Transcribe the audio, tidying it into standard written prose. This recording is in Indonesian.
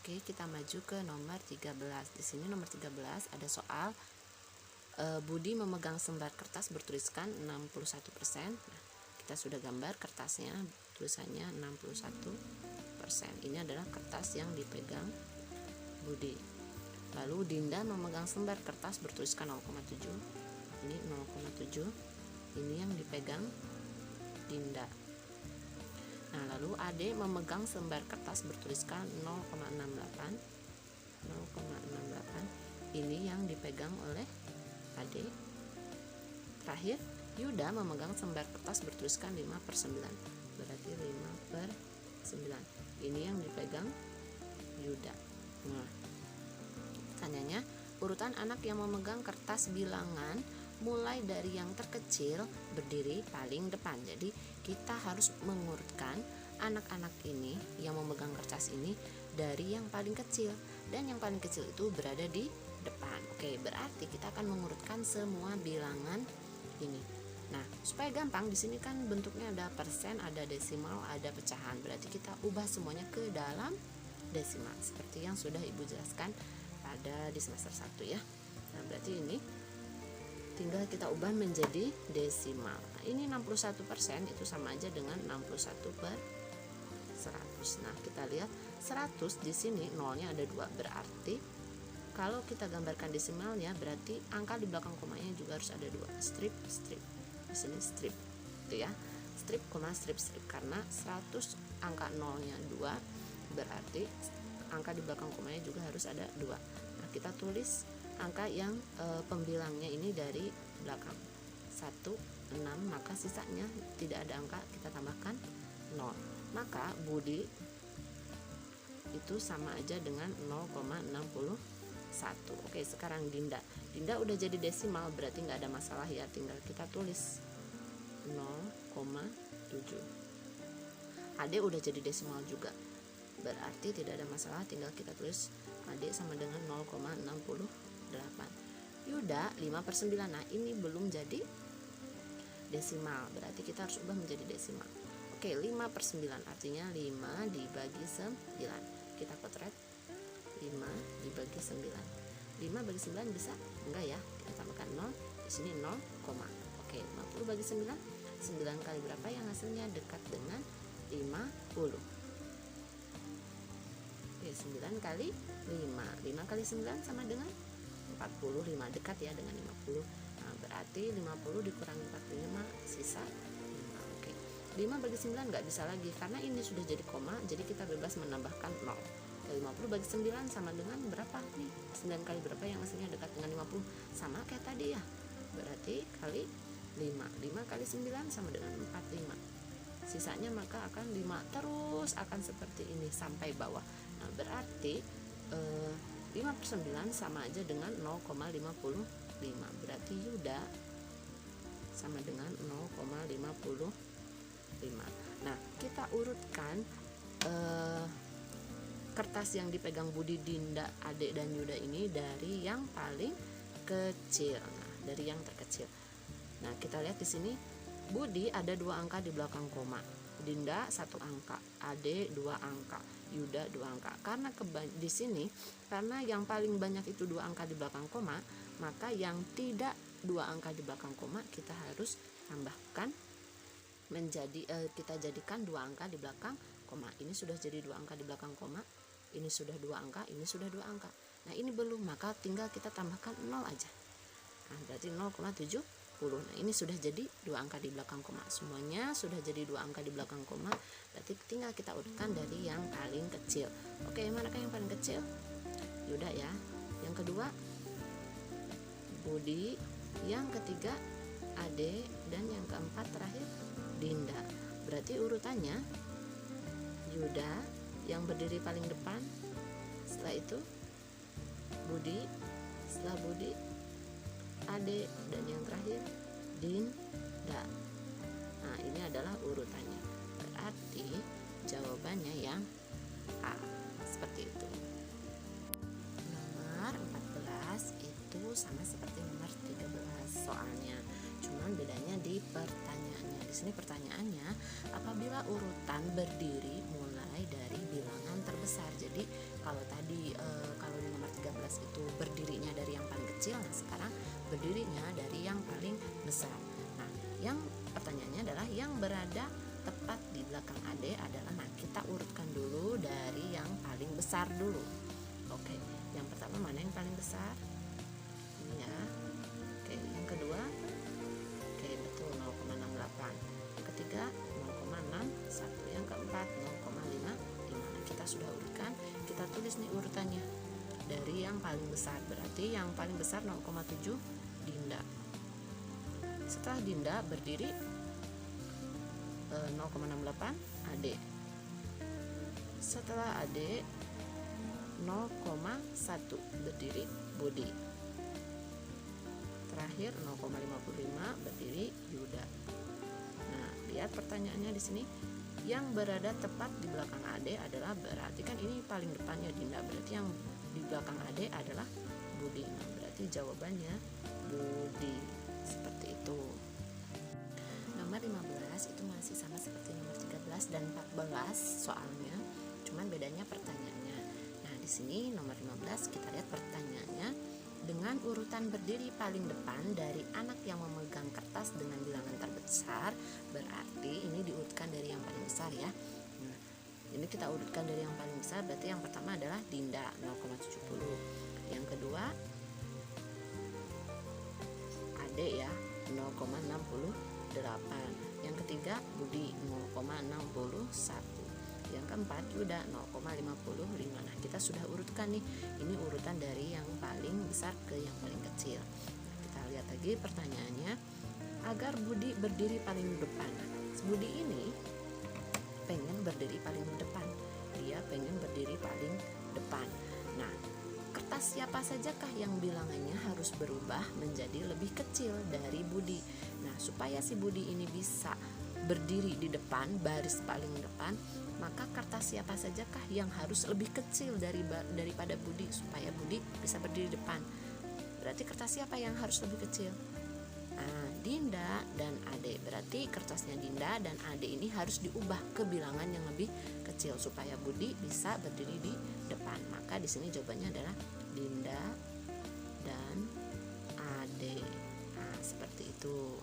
Oke, kita maju ke nomor 13. Di sini nomor 13 ada soal Budi memegang selembar kertas bertuliskan 61%. Nah, kita sudah gambar kertasnya, tulisannya 61%. Ini adalah kertas yang dipegang Budi. Lalu Dinda memegang selembar kertas bertuliskan 0,7. Ini 0,7. Ini yang dipegang Dinda. Nah, lalu Ade memegang selembar kertas bertuliskan 0,68. Ini yang dipegang oleh Ade. Terakhir, Yuda memegang selembar kertas bertuliskan 5/9. Berarti 5/9. Ini yang dipegang Yuda. Nah, tanyanya, urutan anak yang memegang kertas bilangan mulai dari yang terkecil berdiri paling depan. Jadi kita harus mengurutkan anak-anak ini yang memegang kertas ini dari yang paling kecil, dan yang paling kecil itu berada di depan. Oke, berarti kita akan mengurutkan semua bilangan ini. Nah, supaya gampang, di sini kan bentuknya ada persen, ada desimal, ada pecahan. Berarti kita ubah semuanya ke dalam desimal seperti yang sudah Ibu jelaskan pada di semester 1 ya. Nah, berarti ini tinggal kita ubah menjadi desimal. Nah, ini 61% itu sama aja dengan 61/100. Nah, kita lihat 100 di sini nolnya ada 2, berarti kalau kita gambarkan desimalnya berarti angka di belakang komanya juga harus ada 2. Strip, strip. Di sini strip. Itu ya. Strip, koma, strip, strip. Karena 100 angka nolnya 2, berarti angka di belakang komanya juga harus ada 2. Nah, kita tulis angka yang pembilangnya ini dari belakang 1, 6, maka sisanya tidak ada angka, kita tambahkan 0. Maka Budi itu sama aja dengan 0,61. Oke, sekarang Dinda udah jadi desimal, berarti nggak ada masalah ya, tinggal kita tulis 0,7. Ade udah jadi desimal juga, berarti tidak ada masalah, tinggal kita tulis Ade sama dengan 0,68. Yuda 5/9. Nah, ini belum jadi desimal, berarti kita harus ubah menjadi desimal. Oke, 5/9 artinya 5 dibagi 9. Kita potret 5 dibagi 9. 5 bagi 9 bisa? Enggak ya, kita tambahkan 0. Di sini 0, oke, 50 bagi 9. 9 kali berapa yang hasilnya dekat dengan 50? Oke, 9 kali 5. 5 kali 9 sama dengan 45, dekat ya dengan 50. Nah, berarti 50 dikurangi 45 sisa 5. Oke. 5 bagi 9 nggak bisa lagi karena ini sudah jadi koma, jadi kita bebas menambahkan 0. 50 bagi 9 sama dengan berapa nih? 9 kali berapa yang hasilnya dekat dengan 50? Sama kayak tadi ya. Berarti kali 5. 5 kali 9 sama dengan 45. Sisanya maka akan 5, terus akan seperti ini sampai bawah. Nah, berarti 5/9 sama aja dengan 0,55. Berarti Yuda sama dengan 0,55. Nah, kita urutkan kertas yang dipegang Budi, Dinda, Ade, dan Yuda ini dari yang paling kecil. Nah, dari yang terkecil. Nah, kita lihat di sini Budi ada 2 angka di belakang koma, Dinda 1 angka, Ade 2 angka, Yuda 2 angka. Karena di sini karena yang paling banyak itu 2 angka di belakang koma, maka yang tidak 2 angka di belakang koma kita harus tambahkan menjadi kita jadikan 2 angka di belakang koma. Ini sudah jadi 2 angka di belakang koma, ini sudah 2 angka, ini sudah 2 angka. Nah, ini belum, maka tinggal kita tambahkan 0 aja. Nah, berarti 0,70. Nah, ini sudah jadi 2 angka di belakang koma. Semuanya sudah jadi 2 angka di belakang koma, berarti tinggal kita urutkan dari yang paling kecil. Oke, manakah yang paling kecil? Yuda ya. Yang kedua Budi, yang ketiga Ade, dan yang keempat terakhir Dinda. Berarti urutannya Yuda yang berdiri paling depan, setelah itu Budi, setelah Budi Ade, dan yang terakhir Dinda. Nah, ini adalah urutannya. Berarti jawabannya yang A, seperti itu. Nomor 14 itu sama seperti nomor 13 soalnya, cuman bedanya di pertanyaannya. Di sini pertanyaannya, apabila urutan berdiri mulai dari bilangan terbesar. Jadi kalau tadi kalau di nomor 13 itu berdirinya dari yang paling kecil, nah sekarang berdirinya dari yang paling besar. Nah, yang pertanyaannya adalah yang berada tepat di belakang AD adalah, nah kita urutkan dulu dari yang paling besar dulu. Oke, yang pertama mana yang paling besar? Ini ya. Oke, yang kedua, oke betul 0,68. Ketiga 0,61. Yang keempat 0,55. Kita sudah urutkan, kita tulis nih urutannya dari yang paling besar. Berarti yang paling besar 0,7 Dinda. Setelah Dinda berdiri 0,68 Ade. Setelah Ade 0,1 berdiri Budi. Terakhir 0,55 berdiri Yuda. Nah, lihat pertanyaannya di sini. Yang berada tepat di belakang Ade adalah, berarti kan ini paling depannya Dinda, berarti yang di belakang Ade adalah Budi. Nah, berarti jawabannya Budi. Seperti itu. Nomor 15 itu masih sama seperti nomor 13 dan 14 soalnya, cuman bedanya pertanyaannya. Nah, di sini nomor 15 kita lihat pertanyaannya, dengan urutan berdiri paling depan dari anak yang memegang kertas dengan bilangan terbesar, berarti ini diurutkan dari yang paling besar ya. Nah, ini kita urutkan dari yang paling besar, berarti yang pertama adalah Dinda 0,70. Yang kedua Ade ya 0,68. Yang ketiga Budi 0,61. Yang keempat Yuda 0,55. Nah, kita sudah urutkan nih. Ini urutan dari yang paling besar ke yang paling kecil. Nah, kita lihat lagi pertanyaannya. Agar Budi berdiri paling depan. Nah, Budi ini pengen berdiri paling depan. Dia pengen berdiri paling depan. Nah, kertas siapa sajakah yang bilangannya harus berubah menjadi lebih kecil dari Budi? Nah, supaya si Budi ini bisa berdiri di depan, baris paling depan, maka kertas siapa sajakah yang harus lebih kecil daripada Budi supaya Budi bisa berdiri di depan? Berarti kertas siapa yang harus lebih kecil? Nah, Dinda dan Ade. Berarti kertasnya Dinda dan Ade ini harus diubah ke bilangan yang lebih kecil supaya Budi bisa berdiri di depan. Maka di sini jawabannya adalah Dinda dan Ade. Nah, seperti itu.